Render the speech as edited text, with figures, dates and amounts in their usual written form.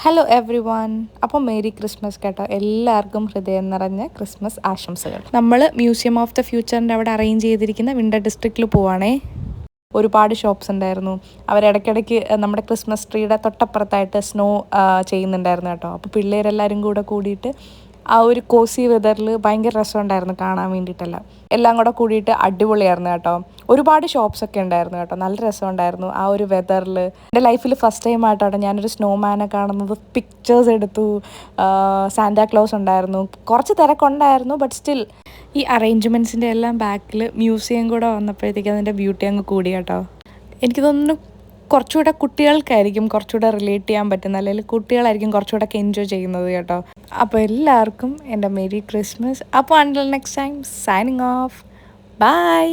Hello every one. അപ്പോൾ merry Christmas കേട്ടോ. എല്ലാവർക്കും ഹൃദയം നിറഞ്ഞ ക്രിസ്മസ് ആശംസകൾ. നമ്മൾ മ്യൂസിയം ഓഫ് ദ ഫ്യൂച്ചറിൻ്റെ അവിടെ അറേഞ്ച് ചെയ്തിരിക്കുന്ന വിൻ്റർ ഡിസ്ട്രിക്റ്റിൽ പോവാണേ. ഒരുപാട് ഷോപ്സ് ഉണ്ടായിരുന്നു. അവരിടയ്ക്കിടയ്ക്ക് നമ്മുടെ ക്രിസ്മസ് ട്രീയുടെ തൊട്ടപ്പുറത്തായിട്ട് സ്നോ ചെയ്യുന്നുണ്ടായിരുന്നു കേട്ടോ. അപ്പോൾ പിള്ളേരെല്ലാവരും കൂടെ കൂടിയിട്ട് ആ ഒരു കോസി വെതറിൽ ഭയങ്കര രസമുണ്ടായിരുന്നു കാണാൻ വേണ്ടിയിട്ടെല്ലാം. എല്ലാം കൂടെ കൂടിയിട്ട് അടിപൊളിയായിരുന്നു കേട്ടോ. ഒരുപാട് ഷോപ്സൊക്കെ ഉണ്ടായിരുന്നു കേട്ടോ. നല്ല രസമുണ്ടായിരുന്നു ആ ഒരു വെതറിൽ. എൻ്റെ ലൈഫിൽ ഫസ്റ്റ് ടൈം ആയിട്ടോ ഞാനൊരു സ്നോമാനെ കാണുന്നത്. പിക്ചേഴ്സ് എടുത്തു. സാന്റാക്ലോസ് ഉണ്ടായിരുന്നു. കുറച്ച് തിരക്കുണ്ടായിരുന്നു, ബട്ട് സ്റ്റിൽ ഈ അറേഞ്ച്മെൻറ്റ്സിൻ്റെ എല്ലാം ബാക്കിൽ മ്യൂസിയം കൂടെ വന്നപ്പോഴത്തേക്ക് അതിൻ്റെ ബ്യൂട്ടി അങ്ങ് കൂടി കേട്ടോ. എനിക്ക് തോന്നുന്നു കുറച്ചുകൂടെ കുട്ടികൾക്കായിരിക്കും കുറച്ചുകൂടെ റിലേറ്റ് ചെയ്യാൻ പറ്റുന്നത്, അല്ലെങ്കിൽ കുട്ടികളായിരിക്കും കുറച്ചുകൂടെ ഒക്കെ എൻജോയ് ചെയ്യുന്നത് കേട്ടോ. അപ്പോൾ എല്ലാവർക്കും എൻ്റെ മേരി ക്രിസ്മസ്. അപ്പോൾ until next time, signing off. By.